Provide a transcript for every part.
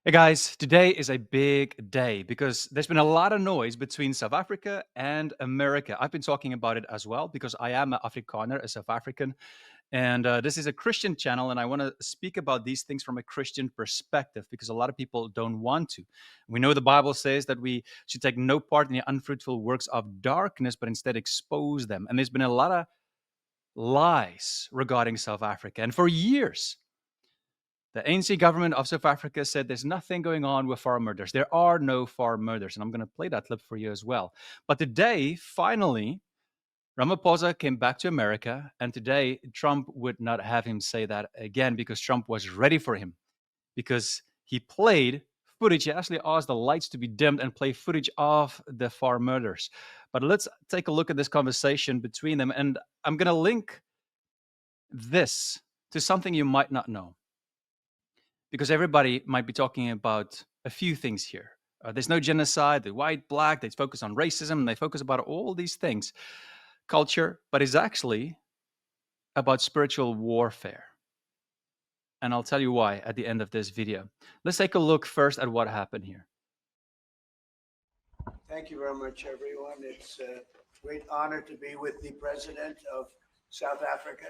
Hey guys, today is a big day because there's been a lot of noise between South Africa and America. I've been talking about it as well because I am an Afrikaner, a South African, and this is a Christian channel, and I want to speak about these things from a Christian perspective because a lot of people don't want to. We know the Bible says that we should take no part in the unfruitful works of darkness, but instead expose them. And there's been a lot of lies regarding South Africa, and for years, the ANC government of South Africa said there's nothing going on with farm murders. There are no farm murders. And I'm going to play that clip for you as well. But today, finally, Ramaphosa came back to America. And today, Trump would not have him say that again because Trump was ready for him. Because he played footage. He actually asked the lights to be dimmed and play footage of the farm murders. But let's take a look at this conversation between them. And I'm going to link this to something you might not know, because everybody might be talking about a few things here. There's no genocide, the white, black, they focus on racism, and they focus about all these things, culture, but it's actually about spiritual warfare. And I'll tell you why at the end of this video. Let's take a look first at what happened here. Thank you very much, everyone. It's a great honor to be with the President of South Africa,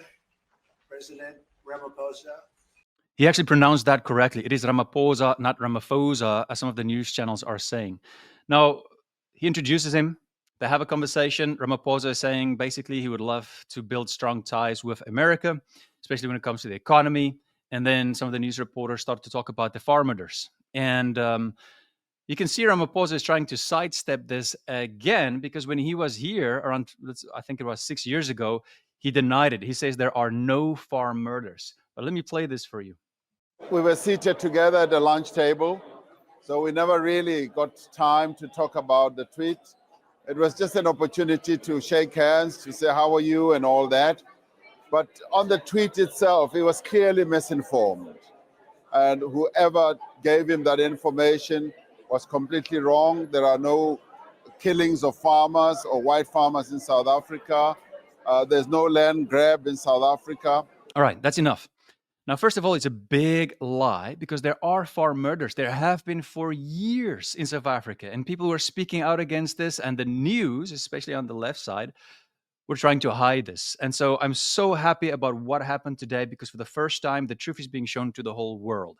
President Ramaphosa. He actually pronounced that correctly. It is Ramaphosa, not Ramaphosa, as some of the news channels are saying. Now, he introduces him. They have a conversation. Ramaphosa is saying basically he would love to build strong ties with America, especially when it comes to the economy. And then some of the news reporters start to talk about the farmers. And you can see Ramaphosa is trying to sidestep this again, because when he was here around, I think it was 6 years ago, he denied it. He says there are no farm murders. But let me play this for you. We were seated together at the lunch table, so we never really got time to talk about the tweet. It was just an opportunity to shake hands, to say how are you and all that. But on the tweet itself, he was clearly misinformed. And whoever gave him that information was completely wrong. There are no killings of farmers or white farmers in South Africa. There's no land grab in South Africa. All right, that's enough. Now, first of all, it's a big lie because there are farm murders. There have been for years in South Africa, and people were speaking out against this, and the news, especially on the left side, were trying to hide this. And so I'm so happy about what happened today because for the first time, the truth is being shown to the whole world.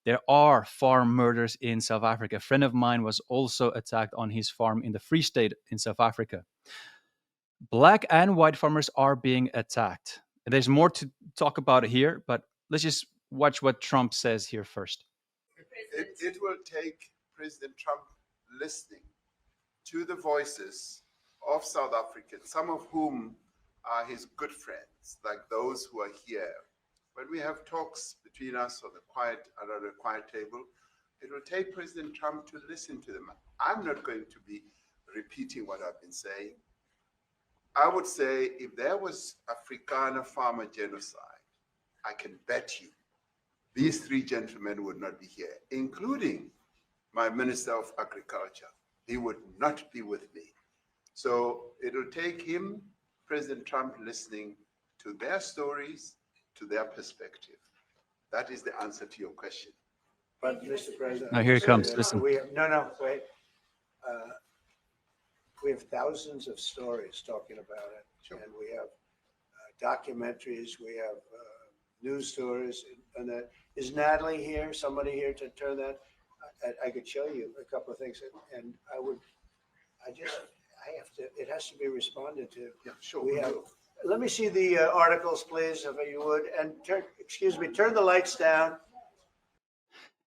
There are farm murders in South Africa. A friend of mine was also attacked on his farm in the Free State in South Africa. Black and white farmers are being attacked. And there's more to talk about here, but let's just watch what Trump says here first. It will take President Trump listening to the voices of South Africans, some of whom are his good friends, like those who are here. When we have talks between us on the quiet table, it will take President Trump to listen to them. I'm not going to be repeating what I've been saying. I would say if there was Afrikaner farmer genocide, I can bet you these three gentlemen would not be here, including my Minister of Agriculture. He would not be with me. So it'll take him, President Trump, listening to their stories, to their perspective. That is the answer to your question. But, Mr. President. Now, here it comes. Listen. Wait. We have thousands of stories talking about it. Sure. And we have documentaries, we have news stories. And that. Is Natalie here? Somebody here to turn that? I could show you a couple of things. And it has to be responded to. Yeah, sure. Let me see the articles, please, if you would. And turn the lights down.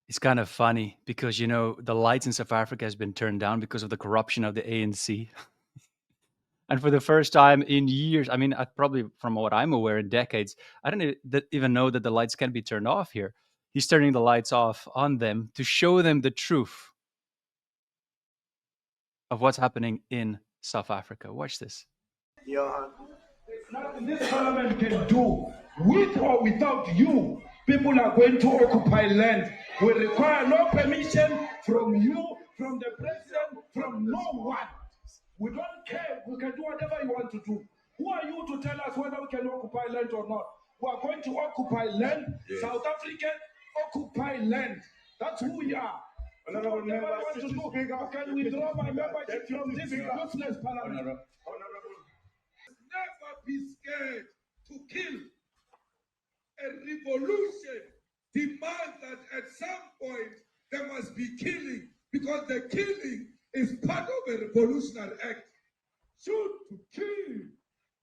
It's kind of funny because, the lights in South Africa has been turned down because of the corruption of the ANC. And for the first time in years, I mean, probably from what I'm aware, in decades, I don't even know that the lights can be turned off here. He's turning the lights off on them to show them the truth of what's happening in South Africa. Watch this. Johan. There's nothing this parliament can do. With or without you, people are going to occupy land. We require no permission from you, from the president, from no one. We don't care. We can do whatever you want to do. Who are you to tell us whether we can occupy land or not? We are going to occupy land. Yes. South Africa, occupy land. That's who we are. Honorable Whatever member, I want to do, speak up. I can withdraw my membership from this Speak up. useless parliament. Honorable. Never be scared to kill. A revolution demands that at some point there must be killing, because the killing is part of a revolutionary act. Shoot to kill.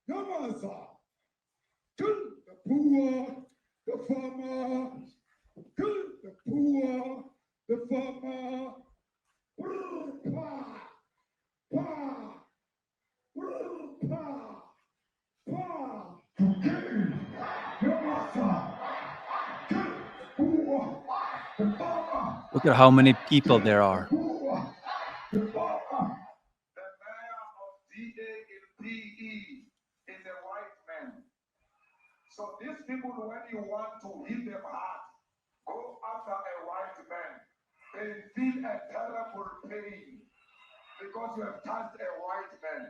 Yamasa. Kill the poor, the farmer. Kill the poor, the farmer. Brr, pa, pa, brr, pa, pa. To kill. Yamasa. Kill the poor, the farmer. Look at how many people there are. The mayor of DA in PE is a white man. So these people, when you want to hit them hard, go after a white man. They feel a terrible pain because you have touched a white man.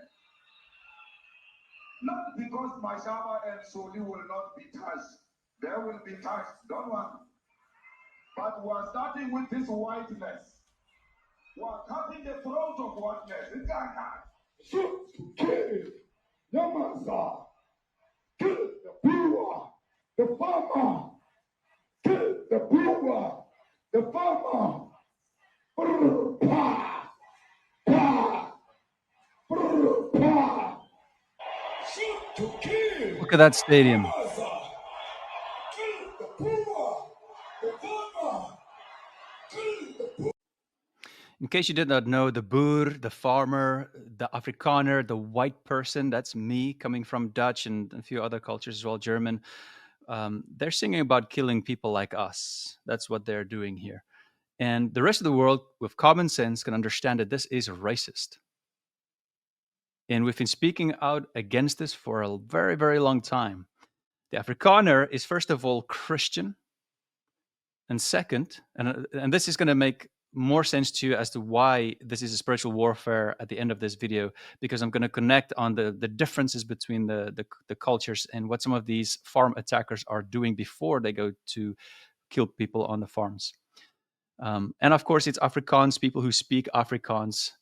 Not because Mashaba and Soli will not be touched. They will be touched, don't worry. But we are starting with this whiteness. We are cutting the throat of whiteness. It's not hard. Shoot to kill. Yamasa. Kill the poor, the farmer. Kill the poor, the farmer. Brr, pa, pa, brr, pa. Shoot to kill. Look at that stadium. Yamasa. Kill the poor, the farmer. Kill the poor. In case you did not know, the boer, the farmer, the Afrikaner, the white person, that's me, coming from Dutch and a few other cultures as well, German. They're singing about killing people like us. That's what they're doing here. And the rest of the world, with common sense, can understand that this is racist. And we've been speaking out against this for a very, very long time. The Afrikaner is, first of all, Christian. And second, and this is going to make more sense to you as to why this is a spiritual warfare at the end of this video, because I'm going to connect on the differences between the cultures and what some of these farm attackers are doing before they go to kill people on the farms. And of course, it's Afrikaans, people who speak Afrikaans,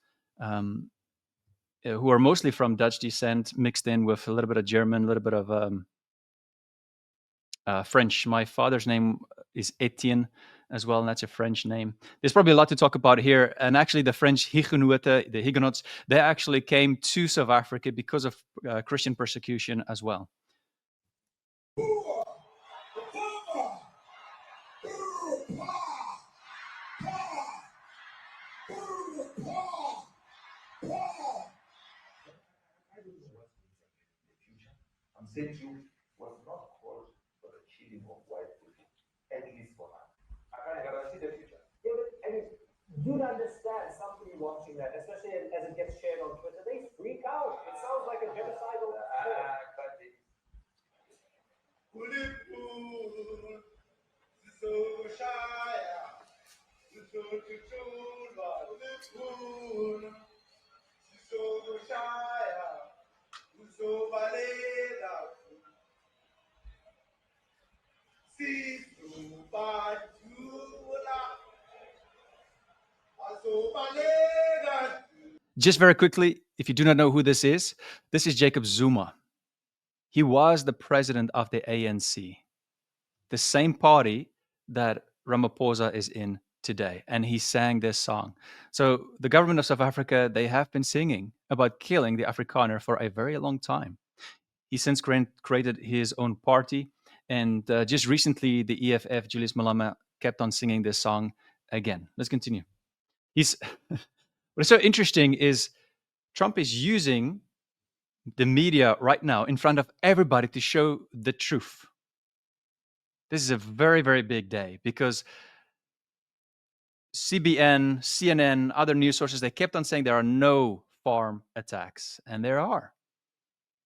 who are mostly from Dutch descent, mixed in with a little bit of German, a little bit of French. My father's name is Etienne as well, and that's a French name. There's probably a lot to talk about here. And actually, the French Huguenots, the Huguenots, they actually came to South Africa because of Christian persecution as well. I'm saying to you, was not called for the killing of white people, at least for now. I can't guarantee the future. Yeah, but I mean, you'd understand somebody watching that, especially as it gets shared on Twitter, they freak out. It sounds like a genocidal. Just very quickly, if you do not know who this is Jacob Zuma. He was the president of the ANC, the same party that Ramaphosa is in today. And he sang this song. So the government of South Africa, they have been singing about killing the Afrikaner for a very long time. He since created his own party. And just recently, the EFF, Julius Malema, kept on singing this song again. Let's continue. What's so interesting is Trump is using the media right now in front of everybody to show the truth. This is a very, very big day because CBN, CNN, other news sources, they kept on saying there are no farm attacks, and there are.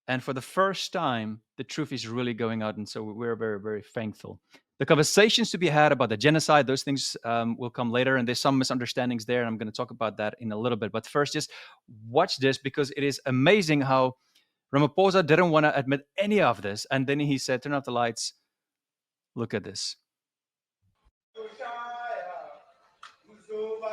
And for the first time, the truth is really going out, and so we're very, very thankful. The conversations to be had about the genocide, those things will come later, and there's some misunderstandings there, and I'm going to talk about that in a little bit. But first, just watch this, because it is amazing how Ramaphosa didn't want to admit any of this, and then he said, turn off the lights, look at this. Who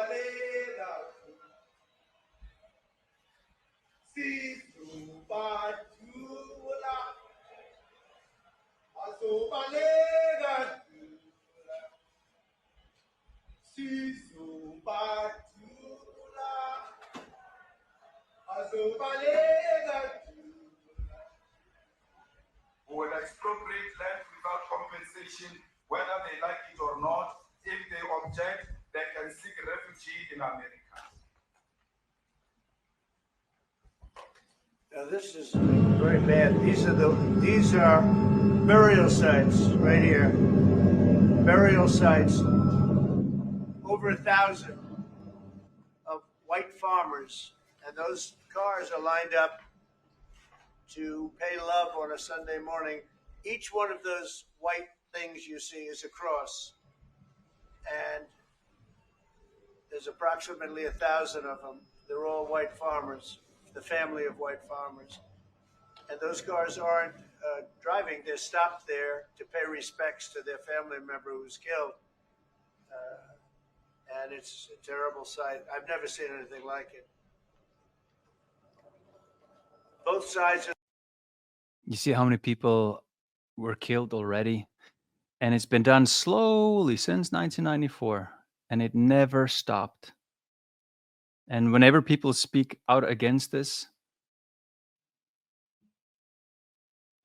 will expropriate land without compensation, whether they like it or not. If they object, they can seek refuge in America. Now this is very bad. These are burial sites right here. Burial sites. Over 1,000 of white farmers, and those cars are lined up to pay love on a Sunday morning. Each one of those white things you see is a cross, and there's approximately 1,000 of them. They're all white farmers, the family of white farmers. And those cars aren't driving. They're stopped there to pay respects to their family member who was killed. And it's a terrible sight. I've never seen anything like it. Both sides. You see how many people were killed already? And it's been done slowly since 1994, and it never stopped. And whenever people speak out against this,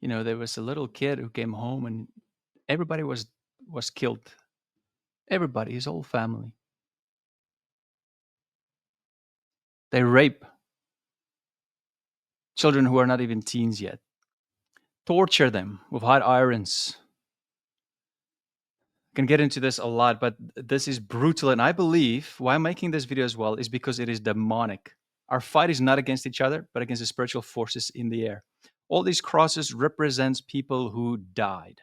you know, there was a little kid who came home and everybody was killed. Everybody, his whole family. They rape children who are not even teens yet. Torture them with hot irons. I can get into this a lot, but this is brutal. And I believe why I'm making this video as well is because it is demonic. Our fight is not against each other, but against the spiritual forces in the air. All these crosses represents people who died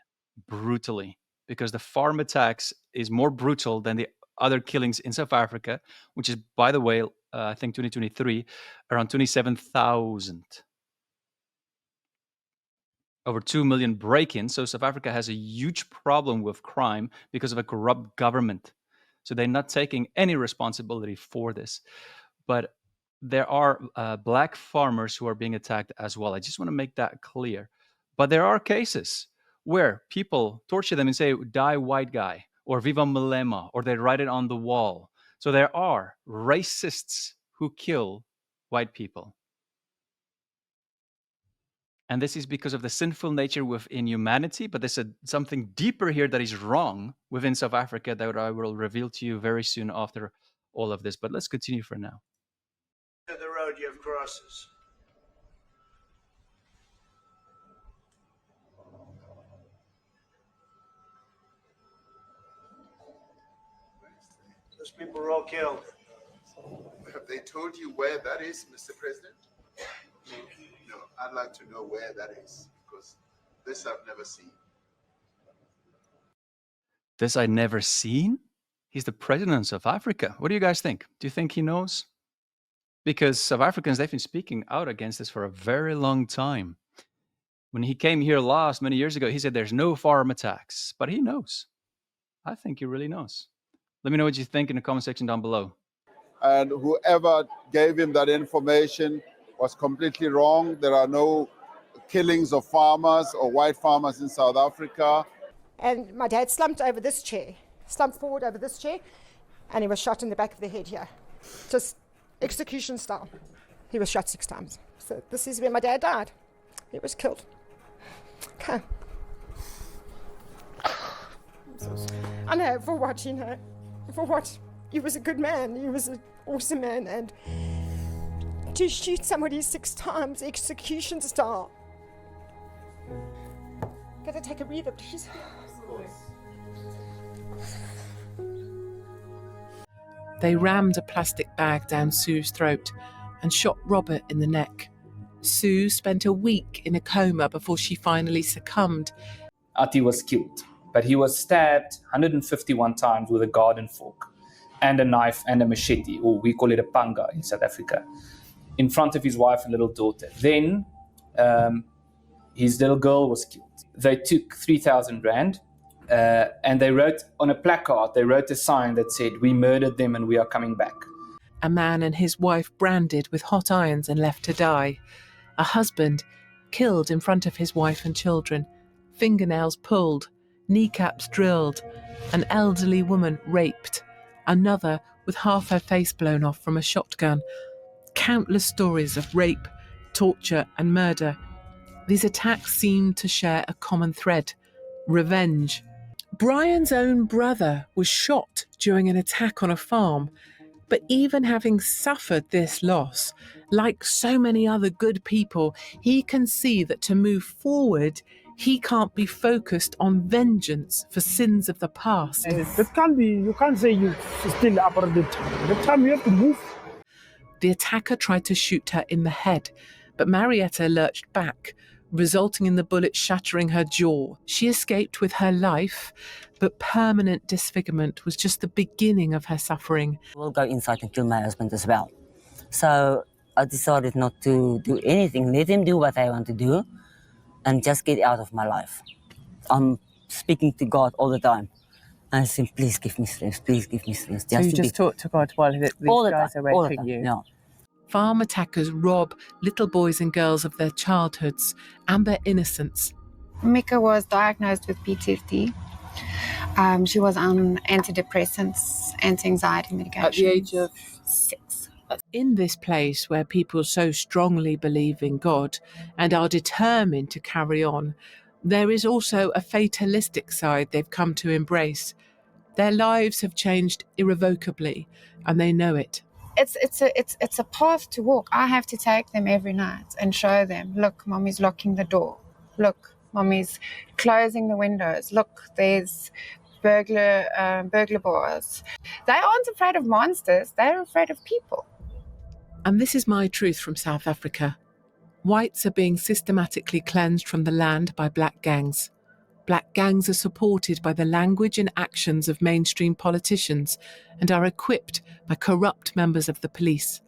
brutally, because the farm attacks is more brutal than the other killings in South Africa, which is, by the way, I think 2023, around 27,000. Over 2 million break-ins. So South Africa has a huge problem with crime because of a corrupt government. So they're not taking any responsibility for this. But there are black farmers who are being attacked as well. I just want to make that clear. But there are cases where people torture them and say, die white guy, or Viva Malema, or they write it on the wall. So there are racists who kill white people. And this is because of the sinful nature within humanity, but there's something deeper here that is wrong within South Africa that I will reveal to you very soon after all of this. But let's continue for now. To the road, you have crosses. Those people were all killed. Have they told you where that is, Mr. President? No, I'd like to know where that is, because this I've never seen. This I've never seen? He's the president of South Africa. What do you guys think? Do you think he knows? Because South Africans, they've been speaking out against this for a very long time. When he came here last, many years ago, he said there's no farm attacks. But he knows. I think he really knows. Let me know what you think in the comment section down below. And whoever gave him that information was completely wrong. There are no killings of farmers or white farmers in South Africa. And my dad slumped over this chair, slumped forward over this chair, and he was shot in the back of the head here. Just execution style. He was shot 6 times. So this is where my dad died. He was killed. Okay. I know, for what, you know, for what? He was a good man. He was an awesome man. And to shoot somebody 6 times, execution style. Gotta take a breather, please. They rammed a plastic bag down Sue's throat and shot Robert in the neck. Sue spent a week in a coma before she finally succumbed. Ati was killed, but he was stabbed 151 times with a garden fork and a knife and a machete, or we call it a panga in South Africa, in front of his wife and little daughter. Then his little girl was killed. They took 3,000 rand and they wrote on a placard, they wrote a sign that said, "We murdered them and we are coming back." A man and his wife branded with hot irons and left to die. A husband killed in front of his wife and children. Fingernails pulled, kneecaps drilled. An elderly woman raped. Another with half her face blown off from a shotgun. Countless stories of rape, torture and murder. These attacks seem to share a common thread: revenge. Brian's own brother was shot during an attack on a farm, but even having suffered this loss, like so many other good people, he can see that to move forward, he can't be focused on vengeance for sins of the past. That can't be, you can't say you still about the time. The time you have to move. The attacker tried to shoot her in the head, but Marietta lurched back, resulting in the bullet shattering her jaw. She escaped with her life, but permanent disfigurement was just the beginning of her suffering. I will go inside and kill my husband as well. So I decided not to do anything, let him do what I want to do, and just get out of my life. I'm speaking to God all the time. I say, please give me strength, please give me strength. So you just talk to God while these guys are raping you? Yeah. Farm attackers rob little boys and girls of their childhoods and their innocence. Mika was diagnosed with PTSD. She was on antidepressants, anti-anxiety medication. At the age of 6. In this place where people so strongly believe in God and are determined to carry on, there is also a fatalistic side they've come to embrace. Their lives have changed irrevocably, and they know it. It's a path to walk. I have to take them every night and show them, look, mommy's locking the door. Look, mommy's closing the windows. Look, there's burglar bars. They aren't afraid of monsters. They're afraid of people. And this is my truth from South Africa. Whites are being systematically cleansed from the land by black gangs. Black gangs are supported by the language and actions of mainstream politicians and are equipped by corrupt members of the police.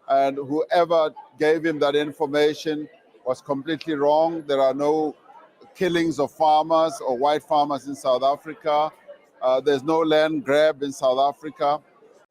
And whoever gave him that information was completely wrong. There are no killings of farmers or white farmers in South Africa. There's no land grab in South Africa.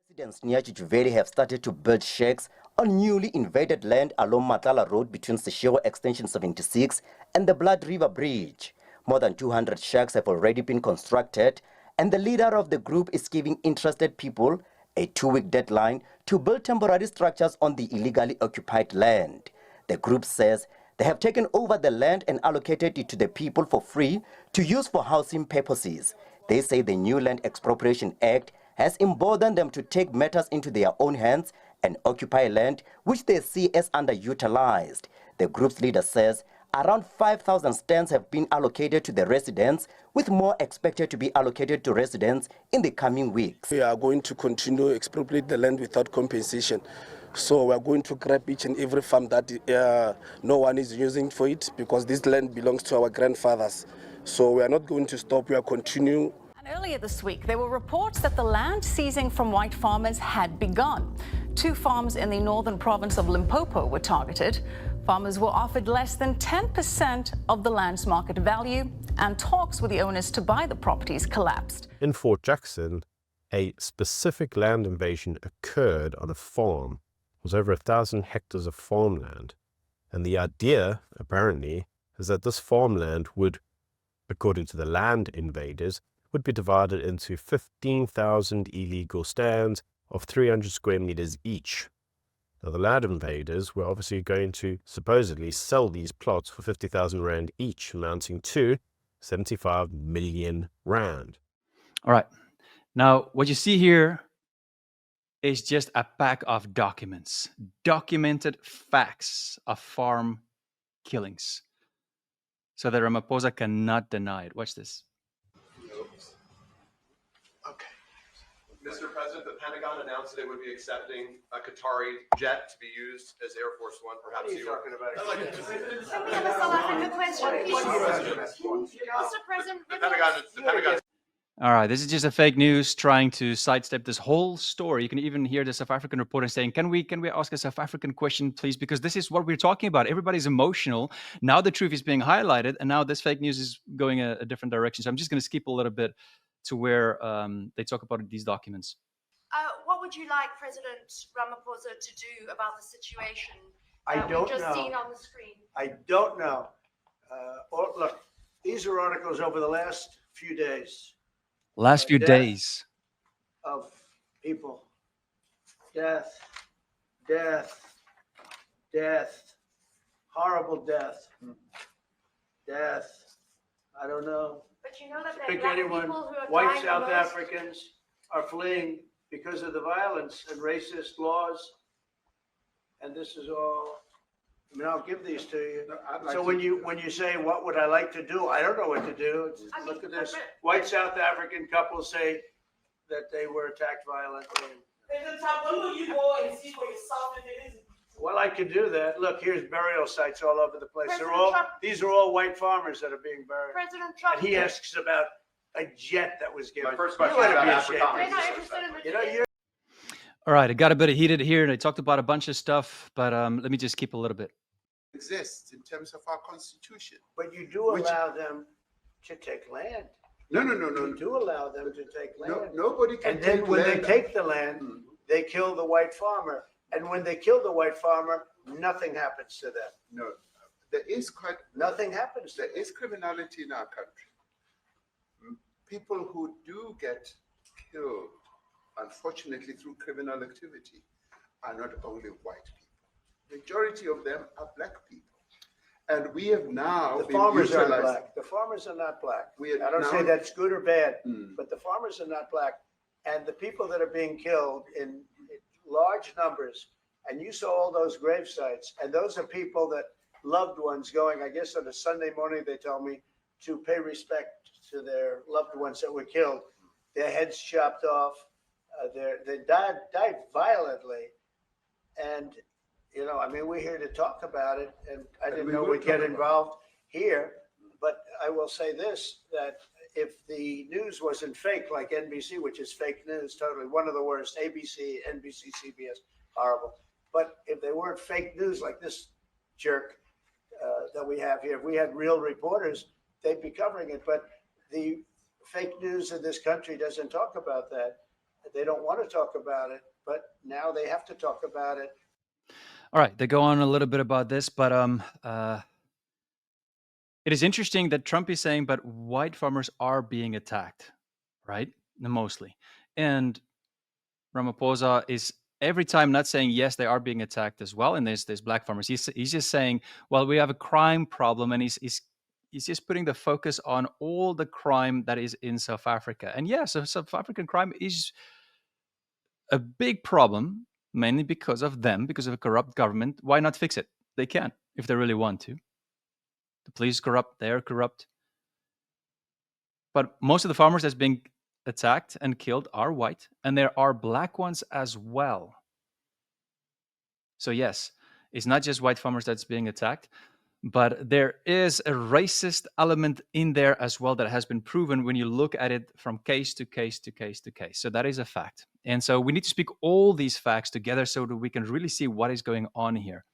Residents near Chichuveli have started to build shacks on newly invaded land along Matala Road between Seshego Extension 76 and the Blood River Bridge. More than 200 shacks have already been constructed, and the leader of the group is giving interested people a 2-week deadline to build temporary structures on the illegally occupied land. The group says they have taken over the land and allocated it to the people for free to use for housing purposes. They say the new Land Expropriation Act has emboldened them to take matters into their own hands and occupy land which they see as underutilized. The group's leader says around 5,000 stands have been allocated to the residents, with more expected to be allocated to residents in the coming weeks. We are going to continue to expropriate the land without compensation. So we are going to grab each and every farm that no one is using for it, because this land belongs to our grandfathers. So we are not going to stop, we are continuing. And earlier this week, there were reports that the land seizing from white farmers had begun. 2 farms in the northern province of Limpopo were targeted. Farmers were offered less than 10% of the land's market value, and talks with the owners to buy the properties collapsed. In Fort Jackson, a specific land invasion occurred on a farm. It was over 1,000 hectares of farmland. And the idea, apparently, is that this farmland would, according to the land invaders, would be divided into 15,000 illegal stands of 300 square meters each. Now, the land invaders were obviously going to supposedly sell these plots for 50,000 rand each, amounting to 75 million rand. All right. Now, what you see here is just a pack of documents, documented facts of farm killings. So that Ramaphosa cannot deny it. Watch this. Mr. President, the Pentagon announced that it would be accepting a Qatari jet to be used as Air Force One. Perhaps What are you talking about? Can we have a South African question, please? Mr. President, the Pentagon. All right, this is just a fake news trying to sidestep this whole story. You can even hear the South African reporter saying, can we ask a South African question, please? Because this is what we're talking about. Everybody's emotional. Now the truth is being highlighted, and now this fake news is going a different direction. So I'm just going to skip a little bit to where they talk about these documents. What would you like President Ramaphosa to do about the situation I that don't we've just know. seen on the screen? I don't know. Look, these are articles over the last few days. Last few Death days. of people. Death, death, death, horrible death, death. I don't know. But you know that there are Pick black anyone. people who are White dying South the most. Africans are fleeing because of the violence and racist laws. And this is all, I mean, I'll give these to you. So when you say, what would I like to do? I don't know what to do. Look at this. White South African couple say that they were attacked violently. Well, I could do that. Look, here's burial sites all over the place. These are all white farmers that are being buried. President Trump. And he asks about a jet that was given. My first question You is ought to about be ashamed. They're not interested in the You know, you're All right, it got a bit heated here, and they talked about a bunch of stuff, but let me just keep a little bit. Exists in terms of our constitution. But you do allow them to take land. No. You do allow them to take land. Nobody can And then take when land. they take the land, they kill the white farmer. And when they kill the white farmer, nothing happens to them. No, there is Nothing happens to There is criminality in our country. People who do get killed, unfortunately, through criminal activity, are not only white people. Majority of them are black people. And we have now The been farmers aren't utilized- black. The farmers are not black. We are I don't say now- that's good or bad, but the farmers are not black. And the people that are being killed in large numbers, and you saw all those grave sites, and those are people that loved ones going, I guess on a Sunday morning, they tell me, to pay respect to their loved ones that were killed. Their heads chopped off. They died violently. And, you know, I mean, we're here to talk about it, and I didn't we know will we'd get talk about it. involved here. But I will say this, that if the news wasn't fake, like NBC, which is fake news, totally, one of the worst, ABC, NBC, CBS, horrible. But if they weren't fake news like this jerk that we have here, if we had real reporters, they'd be covering it. But the fake news in this country doesn't talk about that. They don't want to talk about it, but now they have to talk about it. All right, they go on a little bit about this, but it is interesting that Trump is saying, but white farmers are being attacked, right? Mostly. And Ramaphosa is every time not saying, yes, they are being attacked as well. And there's black farmers. He's just saying, well, we have a crime problem. And he's just putting the focus on all the crime that is in South Africa. And yes, so South African crime is a big problem, mainly because of them, because of a corrupt government. Why not fix it? They can, if they really want to. The police corrupt, they're corrupt. But most of the farmers that's being attacked and killed are white, and there are black ones as well. So yes, it's not just white farmers that's being attacked, but there is a racist element in there as well that has been proven when you look at it from case to case to case to case. So that is a fact. And so we need to speak all these facts together so that we can really see what is going on here.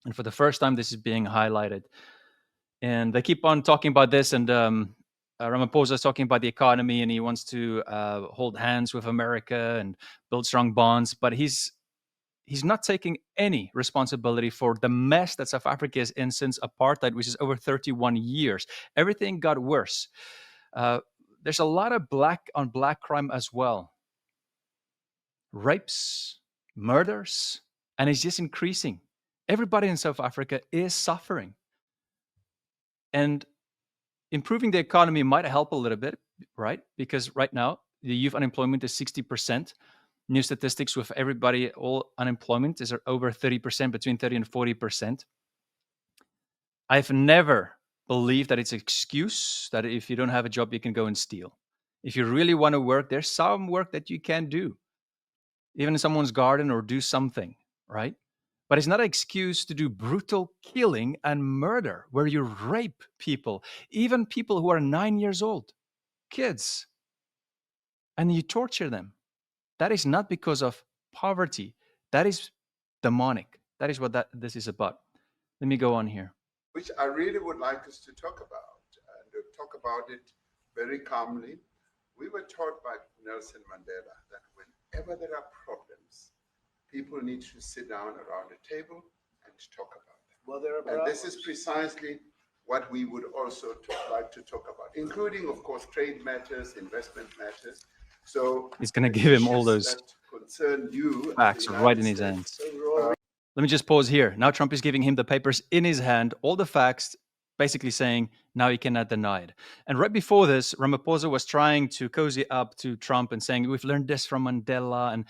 And for the first time, this is being highlighted. And they keep on talking about this, and Ramaphosa is talking about the economy, and he wants to hold hands with America and build strong bonds, but he's not taking any responsibility for the mess that South Africa is in since apartheid, which is over 31 years. Everything got worse. There's a lot of black on black crime as well. Rapes, murders, and it's just increasing. Everybody in South Africa is suffering. And improving the economy might help a little bit, right? Because right now, the youth unemployment is 60%. New statistics with everybody, all unemployment is over 30%, between 30 and 40%. I've never believed that it's an excuse that if you don't have a job, you can go and steal. If you really want to work, there's some work that you can do, even in someone's garden or do something, right? But it's not an excuse to do brutal killing and murder where you rape people, even people who are 9 years old, kids. and you torture them. That is not because of poverty. That is demonic. That is what this is about. Let me go on here. Which I really would like us to talk about, and to talk about it very calmly. We were taught by Nelson Mandela that whenever there are problems, people need to sit down around a table and talk about them. Well, there are And problems. this is precisely what we would also like to talk about, including, of course, trade matters, investment matters. So he's going to give him all those that concern you facts right in his hands. Let me just pause here. Now Trump is giving him the papers in his hand, all the facts, basically saying, now he cannot deny it. And right before this, Ramaphosa was trying to cozy up to Trump and saying, we've learned this from Mandela. And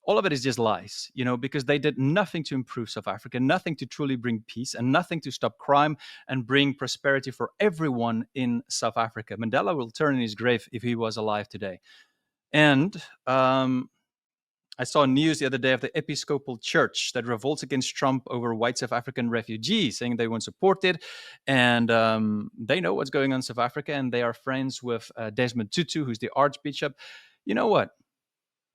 all of it is just lies, because they did nothing to improve South Africa, nothing to truly bring peace, and nothing to stop crime and bring prosperity for everyone in South Africa. Mandela will turn in his grave if he was alive today. And I saw news the other day of the Episcopal Church that revolts against Trump over white South African refugees, saying they won't support it. And they know what's going on in South Africa, and they are friends with Desmond Tutu, who's the Archbishop. You know what?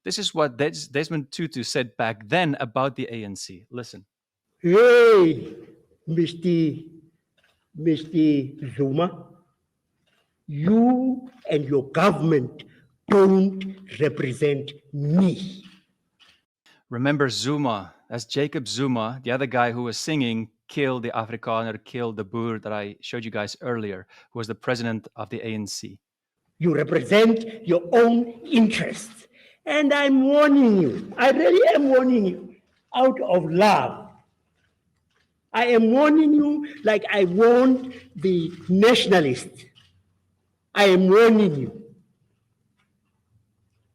This is what Desmond Tutu said back then about the ANC. Listen. Hey, Mr. Zuma, you and your government don't represent me. Remember Zuma, that's Jacob Zuma, the other guy who was singing, kill the Afrikaner, kill the Boer that I showed you guys earlier, who was the president of the ANC. You represent your own interests. And I'm warning you, I really am warning you, out of love. I am warning you like I warned the nationalists. I am warning you.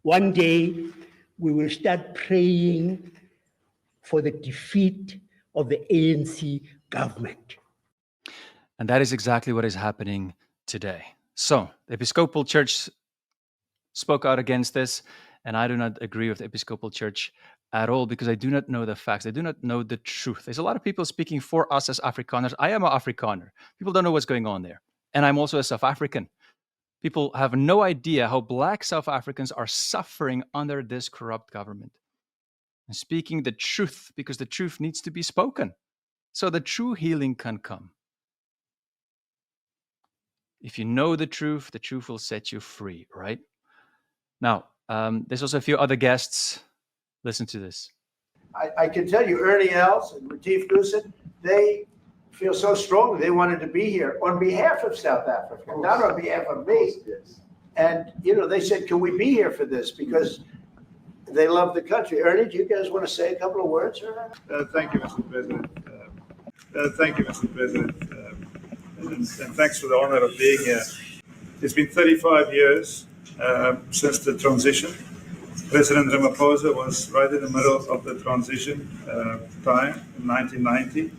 One day, we will start praying for the defeat of the ANC government. And that is exactly what is happening today. So, the Episcopal Church spoke out against this, and I do not agree with the Episcopal Church at all because I do not know the facts. I do not know the truth. There's a lot of people speaking for us as Afrikaners. I am an Afrikaner. People don't know what's going on there. And I'm also a South African. People have no idea how Black South Africans are suffering under this corrupt government. And speaking the truth, because the truth needs to be spoken, so the true healing can come. If you know the truth will set you free, right? Now, there's also a few other guests. Listen to this. I can tell you, Ernie Els and Retief Goosen, they feel so strongly they wanted to be here on behalf of South Africa, not on behalf of me. And, they said, can we be here for this? Because they love the country. Ernie, do you guys want to say a couple of words? Thank you, Mr. President. Thank you, Mr. President. And thanks for the honor of being here. It's been 35 years since the transition. President Ramaphosa was right in the middle of the transition time in 1990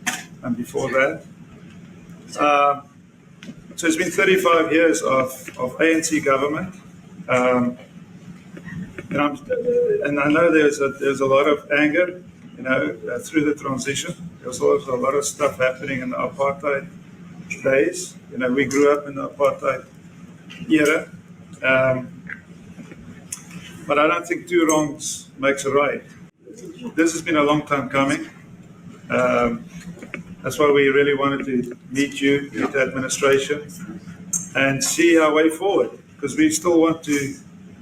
and before that. So it's been 35 years of ANC government. And I know there's a lot of anger, through the transition. There was also a lot of stuff happening in the apartheid days. We grew up in the apartheid era. But I don't think two wrongs makes a right. This has been a long time coming. That's why we really wanted to meet you, meet the administration, and see our way forward, because we still want to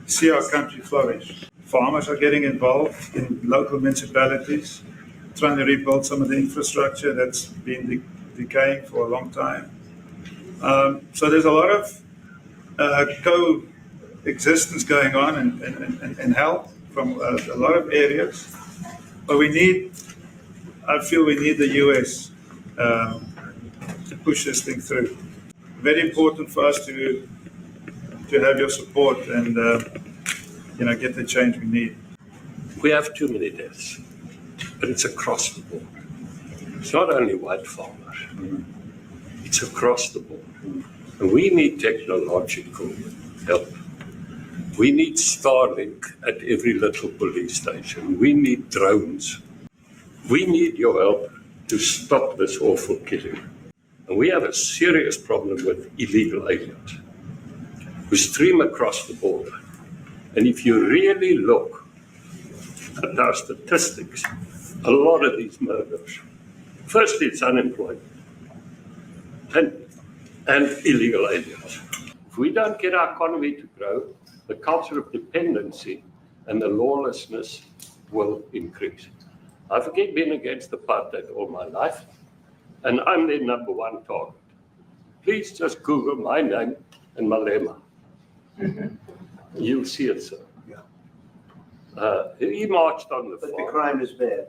see our country flourish. Farmers are getting involved in local municipalities, trying to rebuild some of the infrastructure that's been decaying for a long time. So there's a lot of coexistence going on and help from a lot of areas. But I feel we need the US to push this thing through. Very important for us to have your support and get the change we need. We have too many deaths, but it's across the board. It's not only white farmers, it's across the board. And we need technological help. We need Starlink at every little police station. We need drones. We need your help to stop this awful killing. And we have a serious problem with illegal aliens who stream across the border. And if you really look at our statistics, a lot of these murders, firstly, it's unemployment and illegal aliens. If we don't get our economy to grow, the culture of dependency and the lawlessness will increase. I've been against apartheid all my life, and I'm their number one target. Please just Google my name and Malema. You'll see it, sir. He marched on the farm. But the crime is bad.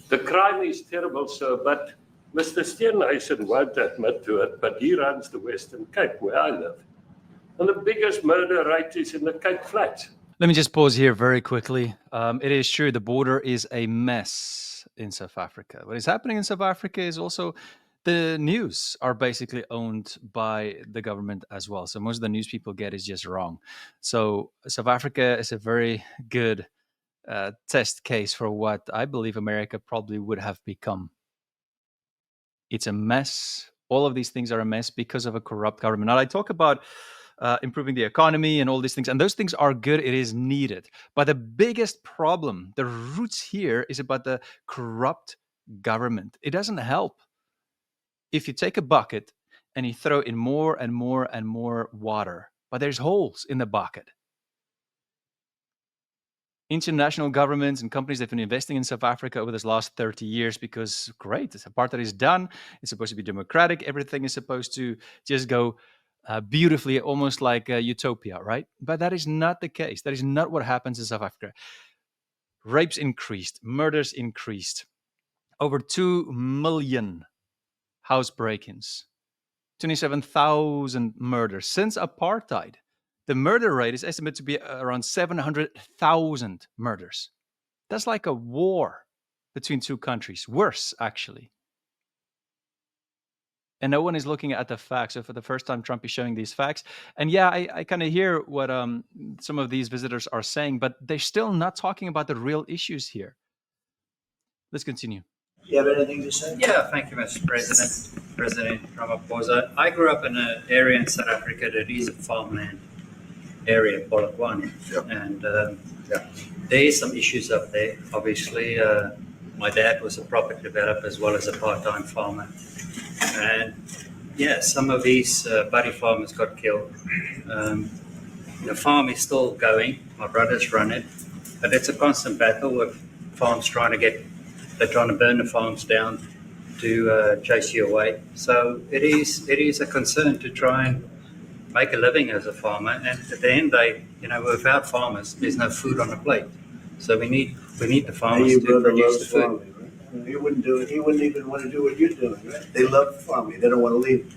The crime is terrible, sir, but Mr. Steenhuisen won't admit to it, but he runs the Western Cape, where I live. And the biggest murder rate is in the Cape Flats. Let me just pause here very quickly. It is true, the border is a mess in South Africa. What is happening in South Africa is also the news are basically owned by the government as well. So most of the news people get is just wrong. So South Africa is a very good test case for what I believe America probably would have become. It's a mess. All of these things are a mess because of a corrupt government. Now, I talk about improving the economy and all these things, and those things are good. It is needed. But the biggest problem, the roots here, is about the corrupt government. It doesn't help if you take a bucket and you throw in more and more and more water, but there's holes in the bucket. International governments and companies have been investing in South Africa over this last 30 years because, great, apartheid is done. It's supposed to be democratic. Everything is supposed to just go beautifully, almost like utopia, right? But that is not the case. That is not what happens in South Africa. Rapes increased. Murders increased. Over 2 million house break-ins. 27,000 murders since apartheid. The murder rate is estimated to be around 700,000 murders. That's like a war between two countries. Worse, actually. And no one is looking at the facts. So for the first time, Trump is showing these facts. And yeah, I kind of hear what some of these visitors are saying, but they're still not talking about the real issues here. Let's continue. You have anything to say? Yeah, thank you, Mr. President. President Ramaphosa. I grew up in an area in South Africa that is a farmland area, Polokwane. Yep. And there is some issues up there. Obviously, my dad was a property developer as well as a part-time farmer. And yeah, some of these buddy farmers got killed. The farm is still going. My brothers run it. But it's a constant battle with farms they're trying to burn the farms down to chase you away. So it is a concern to try and make a living as a farmer. And at the end of the day, without farmers, there's no food on the plate. So we need the farmers to produce the food. Farming, right? He wouldn't do it. He wouldn't even want to do what you're doing, right? They love farming. They don't want to leave.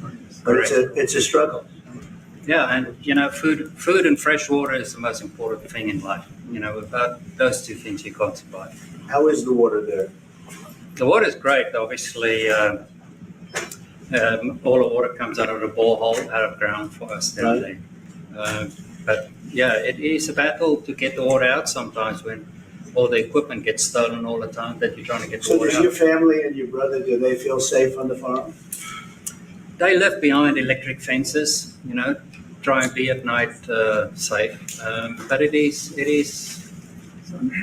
But it's a struggle. Yeah, and food and fresh water is the most important thing in life. Without those two things, you can't survive. How is the water there? The water is great. Obviously, all the water comes out of the borehole, out of ground for us down there. But yeah, it is a battle to get the water out sometimes when all the equipment gets stolen all the time that you're trying to get the water out. So does your family and your brother, do they feel safe on the farm? They live behind electric fences, try and be at night safe. But it is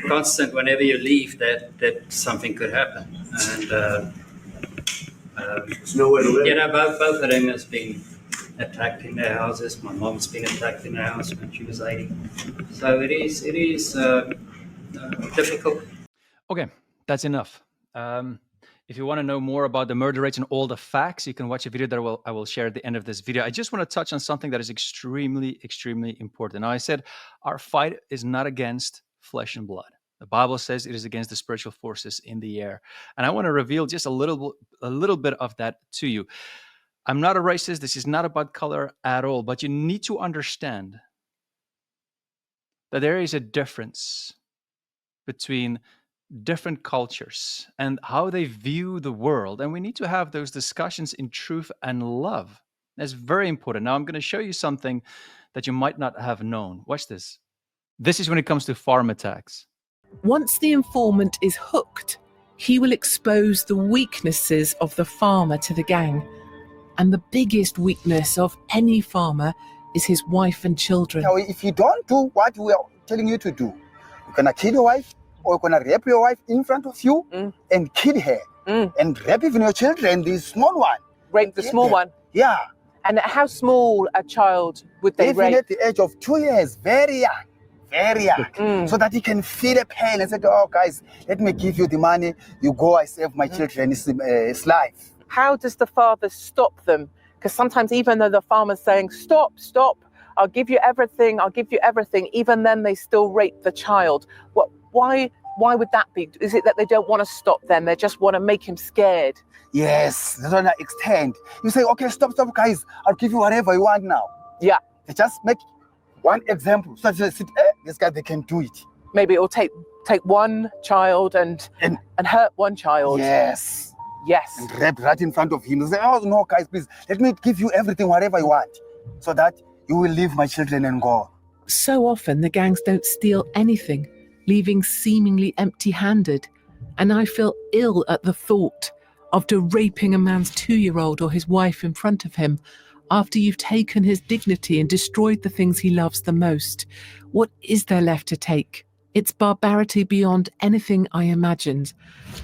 constant whenever you leave that something could happen. And there's nowhere to live. Both of them has been attacked in their houses. My mom's been attacked in her house when she was 80. So it is difficult. Okay, that's enough. If you want to know more about the murder rates and all the facts, you can watch a video that I will share at the end of this video. I just want to touch on something that is extremely, extremely important. Now, I said our fight is not against flesh and blood. The Bible says it is against the spiritual forces in the air. And I want to reveal just a little bit of that to you. I'm not a racist. This is not about color at all. But you need to understand that there is a difference between different cultures and how they view the world. And we need to have those discussions in truth and love. That's very important. Now, I'm going to show you something that you might not have known. Watch this. This is when it comes to farm attacks. Once the informant is hooked, he will expose the weaknesses of the farmer to the gang. And the biggest weakness of any farmer is his wife and children. If you don't do what we are telling you to do. You're gonna kill your wife, or you're gonna rape your wife in front of you and kill her, and rape even your children, the small one. Rape the small one? Yeah. And how small a child would they Even rape? at the age of 2 years, very young. Very young, so that he can feel the pain and say, "Oh, guys, let me give you the money. You go, I save my children's life." How does the father stop them? Because sometimes, even though the farmer's saying, "Stop, stop, I'll give you everything, I'll give you everything," even then they still rape the child. Why would that be? Is it that they don't want to stop them? They just want to make him scared? Yes, that's one extent. You say, "Okay, stop, guys. I'll give you whatever you want now." Yeah. They just make one example. So they say, this guy, they can do it. Maybe it will take one child and hurt one child. Yes. Yes. And rape right in front of him. They say, "Oh, no, guys, please, let me give you everything, whatever you want, so that you will leave my children and go." So often the gangs don't steal anything, leaving seemingly empty-handed. And I feel ill at the thought after raping a man's 2-year-old or his wife in front of him, after you've taken his dignity and destroyed the things he loves the most. What is there left to take? It's barbarity beyond anything I imagined.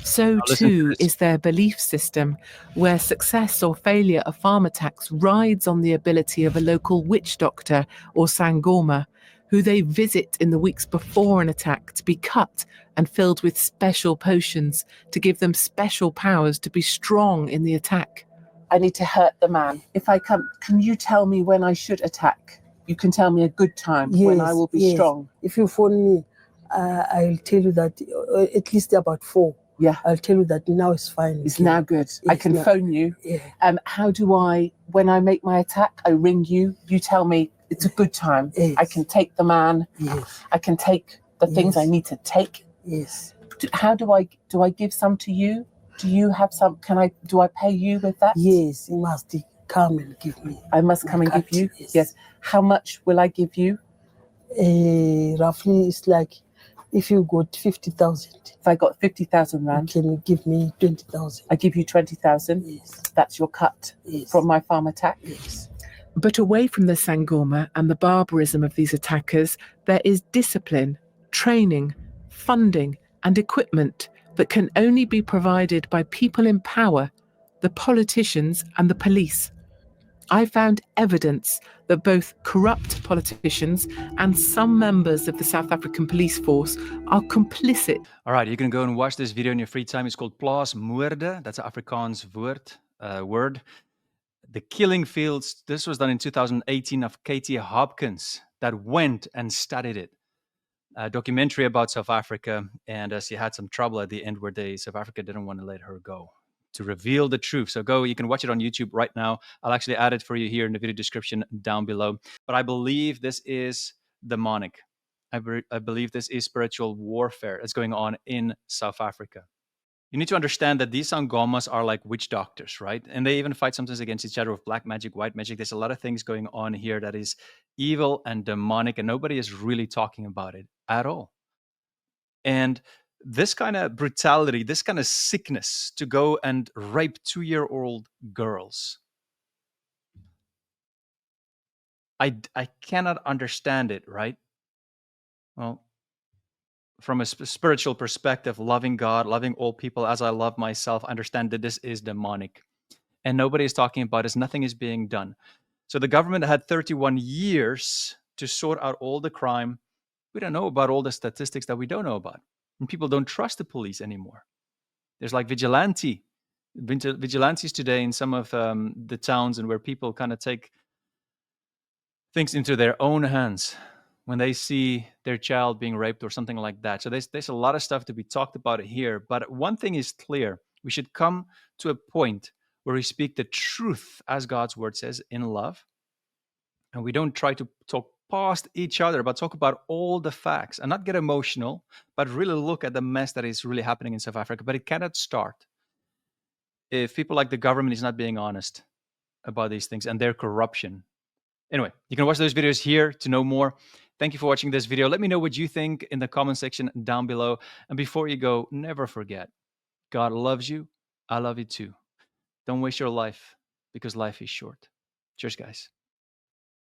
So too is their belief system, where success or failure of farm attacks rides on the ability of a local witch doctor or sangoma, who they visit in the weeks before an attack to be cut and filled with special potions to give them special powers to be strong in the attack. I need to hurt the man. If I come, can you tell me when I should attack? You can tell me a good time when I will be strong. If you phone me, I'll tell you that at least about 4. Yeah. I'll tell you that now it's fine. It's now good. I can phone you. Yeah. How do I, when I make my attack, I ring you, you tell me it's a good time. Yes. I can take the man. Yes. I can take the things I need to take. Yes. How do I give some to you? Do you have some? Do I pay you with that? Yes, you must come and give me. I must come and give you? Yes. How much will I give you? Roughly, it's like if you got 50,000. If I got 50,000 rand. Can you give me 20,000? I give you 20,000? Yes. That's your cut from my farm attack? Yes. But away from the sangoma and the barbarism of these attackers, there is discipline, training, funding, and equipment that can only be provided by people in power, the politicians and the police. I found evidence that both corrupt politicians and some members of the South African police force are complicit. All right, you can go and watch this video in your free time. It's called Plaasmoorde. That's an Afrikaans word. The killing fields. This was done in 2018 of Katie Hopkins that went and studied it. A documentary about South Africa, and she had some trouble at the end where South Africa didn't want to let her go to reveal the truth. So you can watch it on YouTube right now. I'll actually add it for you here in the video description down below. But I believe this is demonic. I believe this is spiritual warfare that's going on in South Africa. You need to understand that these sangomas are like witch doctors, right? And they even fight sometimes against each other with black magic, white magic. There's a lot of things going on here that is evil and demonic, and nobody is really talking about it at all. And this kind of brutality, this kind of sickness to go and rape 2-year-old girls, I cannot understand it, right? Well, from a spiritual perspective, loving God, loving all people as I love myself, I understand that this is demonic. And nobody is talking about this. Nothing is being done. So the government had 31 years to sort out all the crime. We don't know about all the statistics that we don't know about. And people don't trust the police anymore. There's like vigilantes today in some of the towns, and where people kind of take things into their own hands when they see their child being raped or something like that. So there's a lot of stuff to be talked about here. But one thing is clear. We should come to a point where we speak the truth, as God's word says, in love. And we don't try to talk past each other, but talk about all the facts and not get emotional, but really look at the mess that is really happening in South Africa. But it cannot start if people like the government is not being honest about these things and their corruption. Anyway, you can watch those videos here to know more. Thank you for watching this video. Let me know what you think in the comment section down below. And before you go, never forget, God loves you. I love you too. Don't waste your life, because life is short. Cheers, guys.